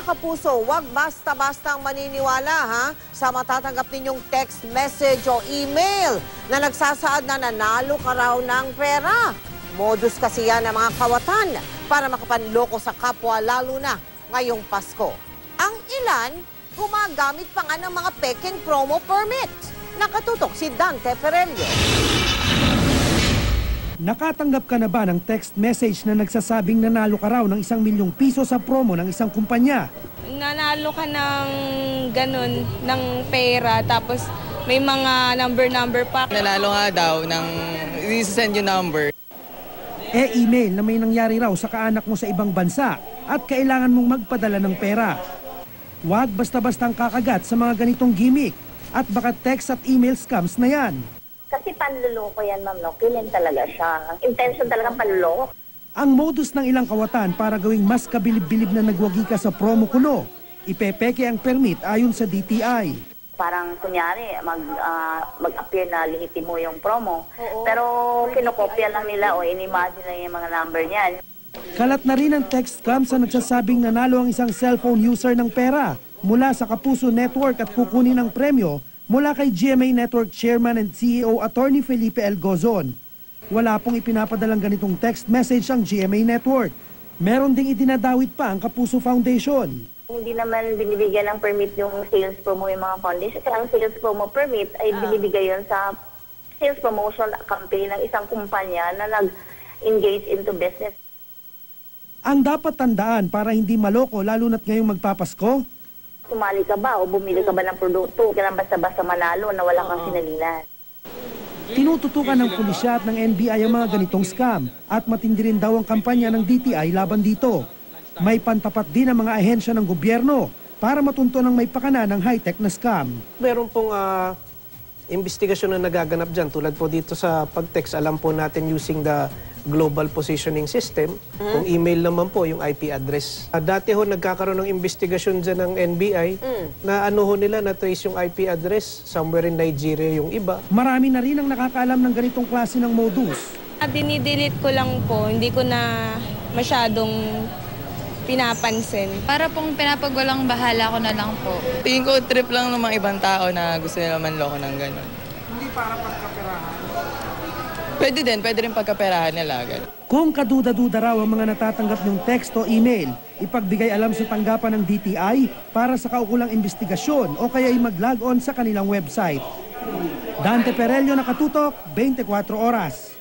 kapuso, huwag basta-bastang maniniwala sa matatanggap ninyong text message o email na nagsasaad na nanalo ka raw ng pera. Modus kasi yan ng mga kawatan para makapanloko sa kapwa lalo na ngayong Pasko. Ang ilan, gumagamit pa nga ng mga peking promo permit. Nakatutok si Dante Perello. Nakatanggap ka na ba ng text message na nagsasabing nanalo ka raw ng 1 milyong piso sa promo ng isang kumpanya? Nanalo ka ng ganun, ng pera, tapos may mga number pa. Nanalo nga daw ng send yung number. Email na may nangyari raw sa kaanak mo sa ibang bansa at kailangan mong magpadala ng pera. Huwag basta-bastang kakagat sa mga ganitong gimmick at baka text at email scams na yan. Kasi panluloko yan, ma'am, no? Kilin talaga siya. Intention talagang panluloko. Ang modus ng ilang kawatan para gawing mas kabilib-bilib na nagwagi ka sa promo kuno, ipepeke ang permit ayon sa DTI. Parang kunyari, mag-appear na lihitin mo yung promo. Oo. Pero kinokopya lang nila o inimagine lang yung mga number niyan. Kalat na rin ang text scam sa nagsasabing nanalo ang isang cellphone user ng pera mula sa Kapuso Network at kukunin ang premyo mula kay GMA Network Chairman and CEO Attorney Felipe L. Gozon. Wala pong ipinapadalang ganitong text message ang GMA Network. Meron ding idinadawit pa ang Kapuso Foundation. Hindi naman binibigyan ng permit yung sales promo yung mga foundation. Kasi ang sales promo permit ay binibigay yun sa sales promotion campaign ng isang kumpanya na nag-engage into business. Ang dapat tandaan para hindi maloko lalo na't ngayong magpapasko, sumali ka ba o bumili ka ba ng produkto, kailan basta-basta manalo na wala kang sinalilan. tinututukan ng pulisya at ng NBI ang mga ganitong scam at matindi rin daw ang kampanya ng DTI laban dito. May pantapat din ang mga ahensya ng gobyerno para matunto ng may pakana ng high-tech na scam. Meron pong investigasyon na nagaganap dyan. Tulad po dito sa pag-text, alam po natin using the Global Positioning System. Kung email naman po, yung IP address. Dati ho, nagkakaroon ng investigasyon dyan ng NBI na ano ho nila, na-trace yung IP address somewhere in Nigeria yung iba. Marami na rin ang nakakaalam ng ganitong klase ng modus. Dinidelete ko lang po, hindi ko na masyadong pinapansin. Para pong pinapagwalang bahala ko na lang po. Tingin ko trip lang ng mga ibang tao na gusto nila manloko ng gano'n. Hindi para pagkaperahan? Pwede rin pagkaperahan nila. Ganun. Kung kaduda-duda raw ang mga natatanggap ng text o email, ipagbigay alam sa tanggapan ng DTI para sa kaukulang investigasyon o kaya ay mag-log on sa kanilang website. Dante Perello, Nakatutok, 24 Oras.